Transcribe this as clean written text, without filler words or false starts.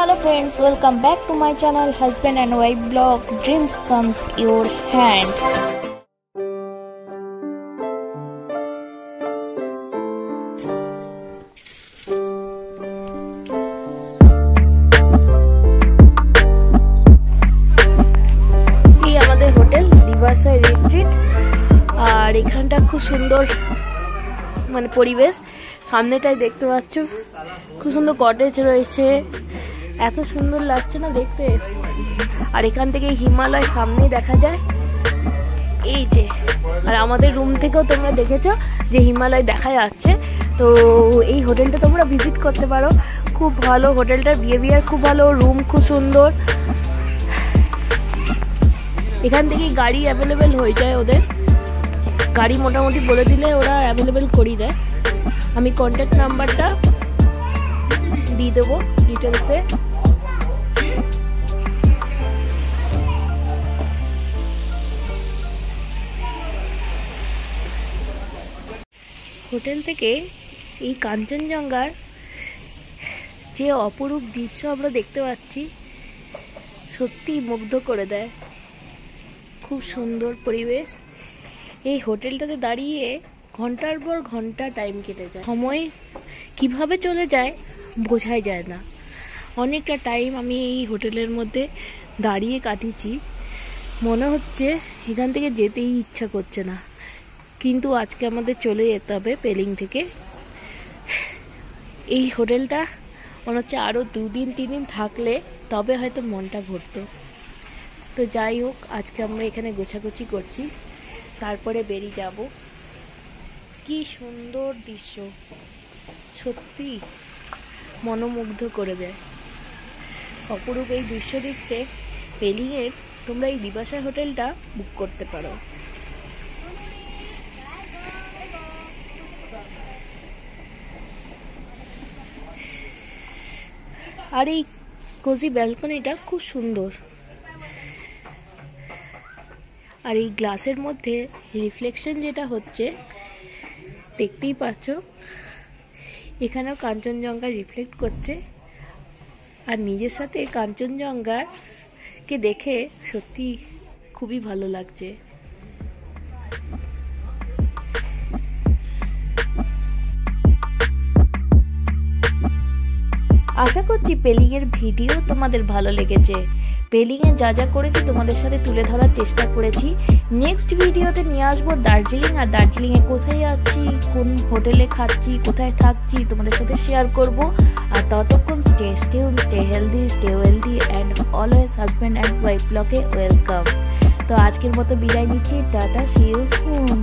Hello friends, welcome back to my channel Husband and Wife Blog Dreams Comes Your Hand. এই আমাদের hotel দিবাসায় retreat আর এখানটা খুব সুন্দর মানে পরিবেশ সামনেটাই দেখতে পাচ্ছ খুব সুন্দর কটেজ রয়েছে এত সুন্দর লাগছে না দেখতে আর এখান থেকে হিমালয় সামনেই দেখা যায় এই যে আর আমাদের রুম থেকেও তোমরা দেখেছো যে হিমালয় দেখা যাচ্ছে তো এই হোটেলটা তোমরা ভিজিট করতে পারো খুব ভালো হোটেলটার বিহেভিয়ার খুব ভালো রুম খুব সুন্দর এখান থেকে গাড়ি অ্যাভেলেবেল হয়ে যায় ওদের গাড়ি মোটামুটি বলে দিলে ওরা অ্যাভেলেবেল করিয়ে দেয় আমি কন্ট্যাক্ট নাম্বারটা দিয়ে দেবো ডিটেলসে হোটেল থেকে এই কাঞ্চনজঙ্ঘার যে অপরূপ দৃশ্য আমরা দেখতে পাচ্ছি সত্যি মুগ্ধ করে দেয় খুব সুন্দর পরিবেশ এই হোটেলটাতে দাঁড়িয়ে ঘন্টার পর ঘন্টা টাইম কেটে যায় সময় কিভাবে চলে যায় বোঝাই যায় না অনেকটা টাইম আমি এই হোটেলের মধ্যে দাঁড়িয়ে কাটিয়েছি মনে হচ্ছে এখান থেকে যেতেই ইচ্ছা করছে না কিন্তু আজকে আমাদের চলে যেতে হবে পেলিং থেকে এই হোটেলটা মনে হচ্ছে আরও 2 দিন 3 দিন থাকলে তবে হয়তো মনটা ভরতো তো যাই হোক আজকে আমরা এখানে গোছাগুছি করছি তারপরে বেরিয়ে যাব কি সুন্দর দৃশ্য সত্যি মনোমুগ্ধ করে দেয় অপরূপ এই দৃশ্য দেখতে পেলিংয়ের তোমরা এই দিবাসায় হোটেলটা বুক করতে পারো আর এই কোজি ব্যালকনিটা খুব সুন্দর আর এই গ্লাসের মধ্যে রিফ্লেকশন যেটা হচ্ছে দেখতেই পাচ্ছ এখানেও কাঞ্চনজঙ্ঘা রিফ্লেক্ট করছে আর নিজের সাথে কাঞ্চনজঙ্ঘাকে দেখে সত্যি খুবই ভালো লাগছে আশা করছি পেলিংয়ের ভিডিও তোমাদের ভালো লেগেছে পেলিংয়ে যা যা করেছি তোমাদের সাথে তুলে ধরার চেষ্টা করেছি নেক্সট ভিডিওতে নিয়ে আসবো দার্জিলিং আর দার্জিলিংয়ে কোথায় যাচ্ছি কোন হোটেলে খাচ্ছি কোথায় থাকছি তোমাদের সাথে শেয়ার করব আর ততক্ষণ stay tune stay healthy stay wealthy and always husband and wife ব্লগে ওয়েলকাম তো আজকের মতো বিদায় নিচ্ছি টাটা সি ইউ সুন